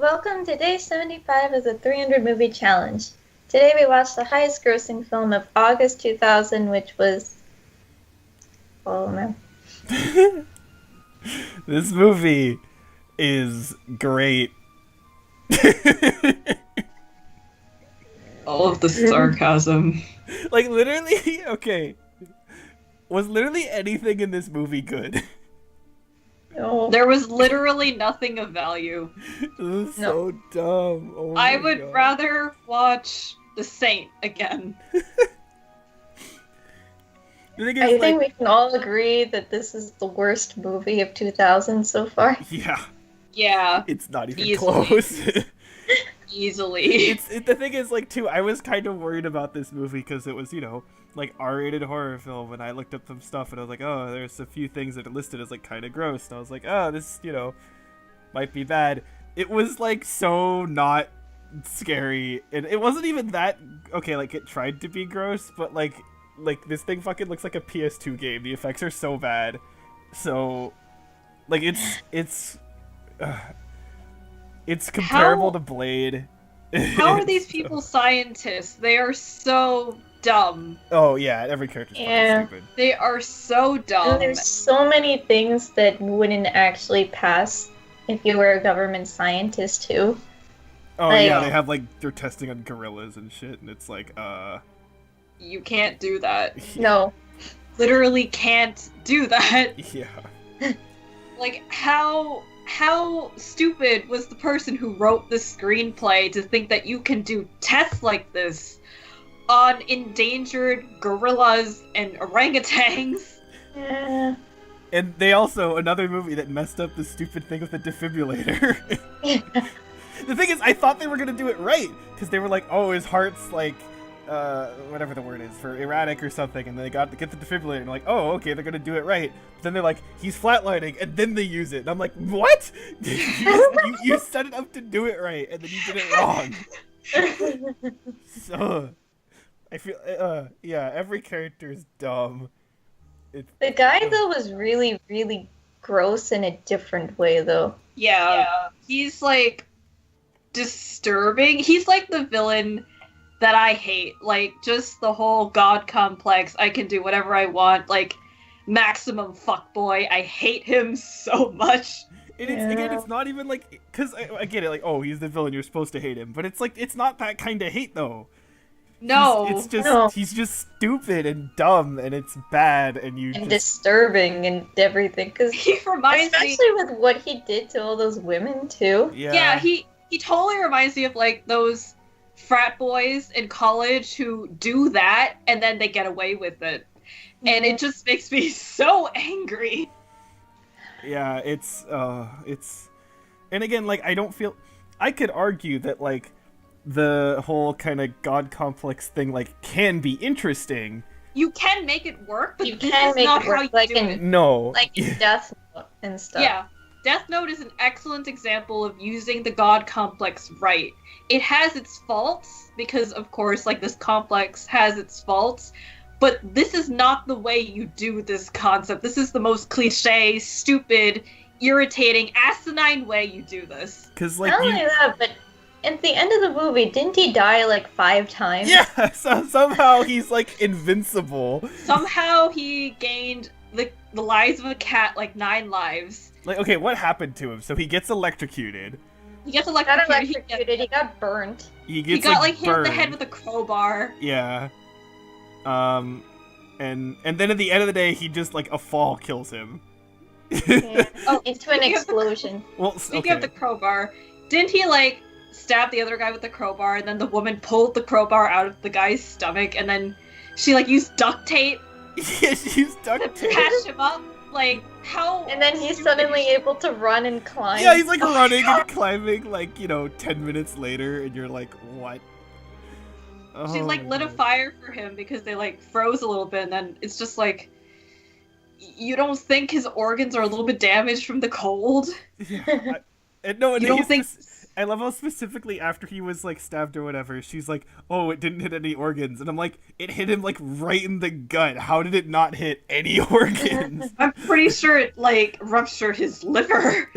Welcome to day 75 of the 300 movie challenge. Today we watched the highest grossing film of August 2000, which was... Oh no. This movie is great. All of the sarcasm. Like, literally, okay. Was literally anything in this movie good? No. There was literally nothing of value. This is so dumb. Oh I my would God. rather watch The Saint again. The thing is, I think we can all agree that this is the worst movie of 2000 so far. yeah, Yeah, it's not even Easily. close. easily. The thing is, like, too, I was kind of worried about this movie because it was, like, R-rated horror film, and I looked up some stuff, and I was like, oh, there's a few things that are listed as, like, kind of gross, and I was like, oh, this, might be bad. It was, like, so not scary, and it wasn't even that, okay, like, it tried to be gross, but, like, this thing fucking looks like a PS2 game. The effects are so bad. So, like, it's comparable to Blade. How are these people scientists? They are so dumb. Oh yeah, every character's Yeah. fucking stupid. They are so dumb. And there's so many things that wouldn't actually pass if you were a government scientist too. Oh Like- yeah, they have they're testing on gorillas and shit, and it's like, You can't do that. No. Literally can't do that. yeah. Like, how stupid was the person who wrote this screenplay to think that you can do tests like this on endangered gorillas and orangutans? Yeah. And they also, another movie that messed up the stupid thing with the defibrillator. The thing is, I thought they were gonna do it right, because they were like, oh, his heart's like, whatever the word is, for erratic or something, and they got to get the defibrillator, and like, oh, okay, they're gonna do it right. But then they're like, he's flatlining, and then they use it, and I'm like, what? you set it up to do it right, and then you did it wrong. So, I feel, yeah, every character is dumb. The guy though was really, really gross in a different way though. Yeah. He's like disturbing. He's like the villain that I hate. Like, just the whole god complex. I can do whatever I want. Like, maximum fuckboy. I hate him so much. And it's, again, it's not even like, because I get it, like, oh, he's the villain, you're supposed to hate him, but it's like, it's not that kind of hate, though. No. It's just, No. he's just stupid and dumb, and it's bad, and you And just, disturbing and everything. Cause He reminds me. especially with what he did to all those women too. Yeah, he totally reminds me of like those frat boys in college who do that and then they get away with it. And it just makes me so angry. yeah, it's, and again, like, I don't feel, I could argue that, like, the whole kind of god complex thing, like, can be interesting. You can make it work, but You this can is make not it work, how you like do in- it. No. Like in Death Note and stuff. Yeah. Death Note is an excellent example of using the god complex right. It has its faults, because of course, like, this complex has its faults, but this is not the way you do this concept. This is the most cliche, stupid, irritating, asinine way you do this. Because, like, Not only that, but at the end of the movie, didn't he die like 5 times? yeah, so somehow he's, like, invincible. Somehow he gained the lives of a cat, like 9 lives. Like, okay, what happened to him? So he gets electrocuted. He gets He got electrocuted. electrocuted, he got burnt. He He gets, got like hit in burned. the head with a crowbar. Yeah. And then at the end of the day, he just, like, a fall kills him. Yeah. Oh, Into an speaking of the- explosion. Well, Speaking of the crowbar, didn't he like stab the other guy with the crowbar, and then the woman pulled the crowbar out of the guy's stomach, and then she like used duct tape yeah, she's to duct tape. patch him up? Like, how? And then he's stupid suddenly is- able to run and climb. Yeah, he's like Oh, running God. and climbing, like, 10 minutes later, and you're like, what? She Oh like my lit a God. fire for him because they like froze a little bit, and then it's just like. You don't think his organs are a little bit damaged from the cold? Yeah, and no, and You don't he's think? I love how specifically after he was like stabbed or whatever, she's like, "Oh, it didn't hit any organs," and I'm like, "It hit him like right in the gut. How did it not hit any organs?" I'm pretty sure it like ruptured his liver.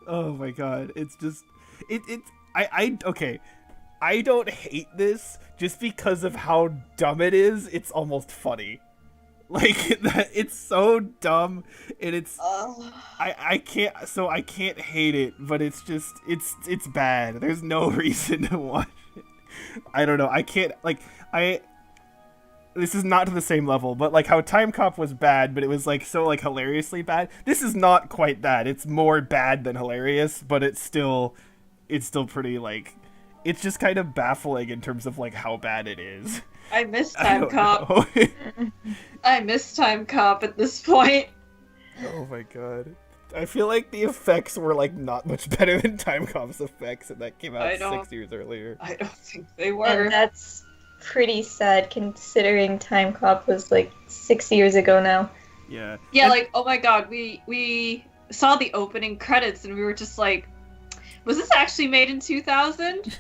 Oh my god, it's just okay. I don't hate this just because of how dumb it is. It's almost funny. Like that, it's so dumb, and it's I can't hate it, but it's just it's bad. There's no reason to watch it. I don't know. I can't like I. This is not to the same level, but like how Time Cop was bad, but it was like so like hilariously bad. This is not quite that. It's more bad than hilarious, but it's still pretty like. It's just kind of baffling in terms of like how bad it is. I miss Time Cop. I miss Time Cop at this point. Oh my god. I feel like the effects were like not much better than Time Cop's effects, and that came out 6 years earlier. I don't think they were. And that's pretty sad considering Time Cop was like 6 years ago now. Yeah. Yeah, and, like, oh my god, we saw the opening credits and we were just like, was this actually made in 2000?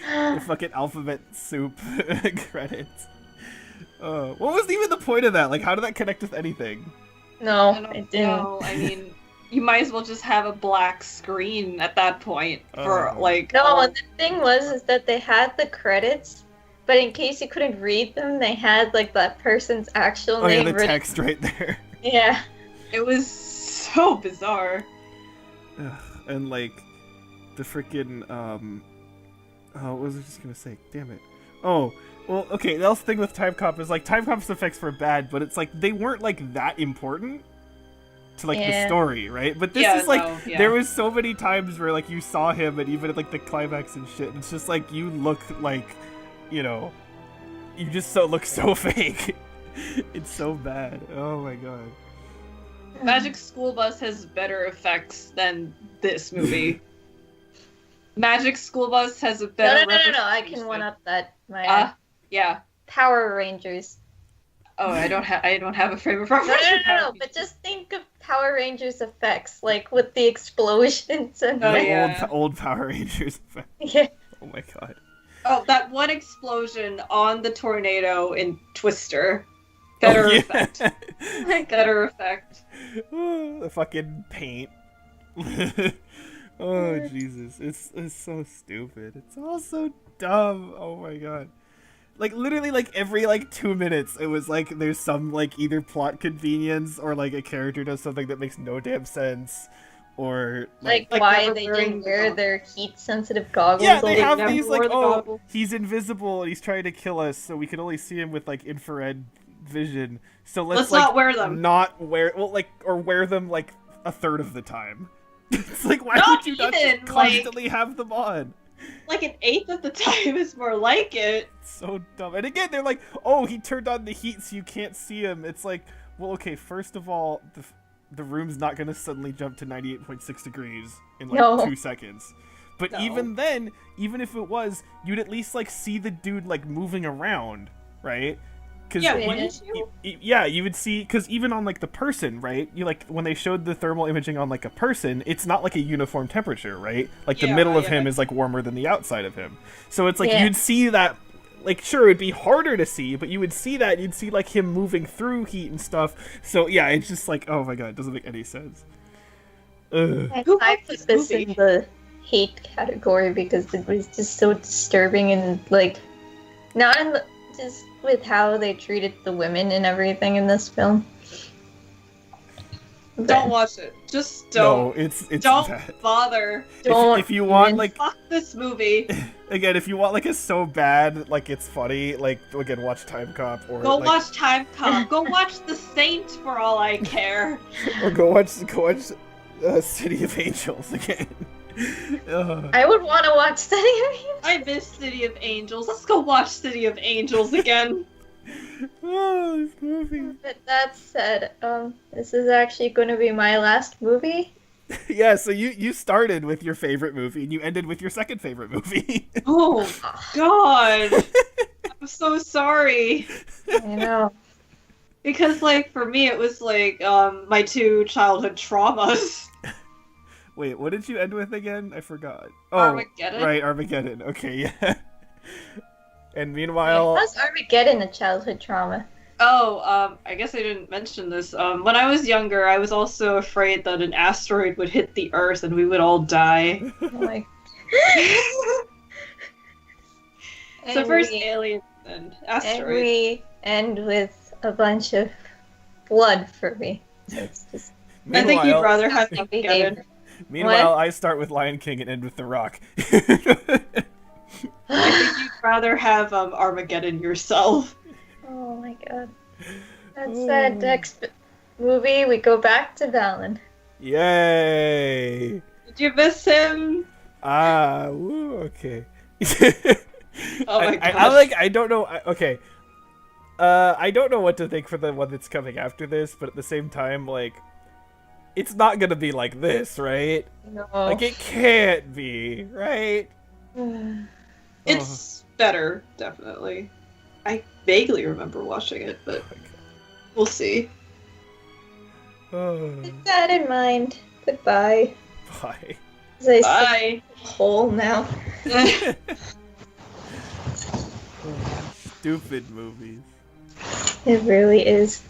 The fucking alphabet soup credits. What was even the point of that? Like, how did that connect with anything? No, it didn't. No, I mean, you might as well just have a black screen at that point for like. No, the thing is that they had the credits, but in case you couldn't read them, they had like that person's actual name. Oh yeah, the text right there. Yeah. It was so bizarre. And like, the freaking what was I just gonna say? Damn it. Oh, well, okay, the other thing with Time Cop is, like, Time Cop's effects were bad, but it's, like, they weren't, like, that important to, like, the story, right? But this is, like, there was so many times where, like, you saw him, and even, like, the climax and shit, and it's just, like, you look like, you know, you just look so fake. It's so bad. Oh, my God. Magic School Bus has better effects than this movie. Magic School Bus has a better. No! I can one up that. Yeah. Power Rangers. Oh, I don't have a frame of reference. No. But just think of Power Rangers effects, like with the explosions and old Power Rangers effects. Yeah. Oh my god. Oh, that one explosion on the tornado in Twister. Better effect. Better effect. The fucking paint. Oh Jesus, it's so stupid. It's all so dumb. Oh my god. Like literally like every like 2 minutes it was like there's some like either plot convenience or like a character does something that makes no damn sense or like why they didn't wear their heat sensitive goggles. Yeah, they have these like he's invisible and he's trying to kill us so we can only see him with like infrared vision. So let's like, not wear them. Not wear or wear them like a third of the time. It's like, why would you not just constantly have them on? Like an eighth of the time is more like it. It's so dumb. And again, they're like, oh, he turned on the heat so you can't see him. It's like, well, okay, first of all, the room's not going to suddenly jump to 98.6 degrees in like 2 seconds. But even then, even if it was, you'd at least like see the dude like moving around, right? Wouldn't you? Yeah, you would see, because even on like the person, right? You like when they showed the thermal imaging on like a person, it's not like a uniform temperature, right? Like the middle of him is like warmer than the outside of him. So it's like you'd see that, like sure it'd be harder to see, but you would see that, you'd see like him moving through heat and stuff. So yeah, it's just like, oh my god, it doesn't make any sense. I put this in the hate category because it was just so disturbing and like not in the just with how they treated the women and everything in this film. But don't watch it. Just don't. No, it's don't bad. Bother. If you want like fuck this movie. Again, if you want like a so bad like it's funny, like again watch Time Cop or go watch Time Cop. Go watch The Saint for all I care. Or go watch City of Angels again. I would want to watch City of Angels. I miss City of Angels. Let's go watch City of Angels again. Oh, this movie. But that said, this is actually going to be my last movie. Yeah, so you started with your favorite movie and you ended with your second favorite movie. Oh, God. I'm so sorry. I know. Because, like, for me, it was, like, my 2 childhood traumas. Wait, what did you end with again? I forgot. Oh, Armageddon? Right, Armageddon. Okay, yeah. And meanwhile... How's Armageddon a childhood trauma? Oh, I guess I didn't mention this. When I was younger, I was also afraid that an asteroid would hit the Earth and we would all die. Oh my. So first aliens and And asteroids. we end with a bunch of blood for me. So it's just I think you'd rather have Stop Armageddon. behavior. Meanwhile, What? I start with Lion King and end with The Rock. I think you'd rather have Armageddon yourself. Oh my god. That's that next movie. We go back to Valen. Yay! Did you miss him? Woo, okay. Oh my I gosh. I don't know. Okay. I don't know what to think for the one that's coming after this, but at the same time, like, it's not gonna be like this, right? No. Like, it can't be, right? It's better, definitely. I vaguely remember watching it, but we'll see. Oh, Keep that in mind. Goodbye. bye. As I Bye. see a hole now. Stupid movies. It really is.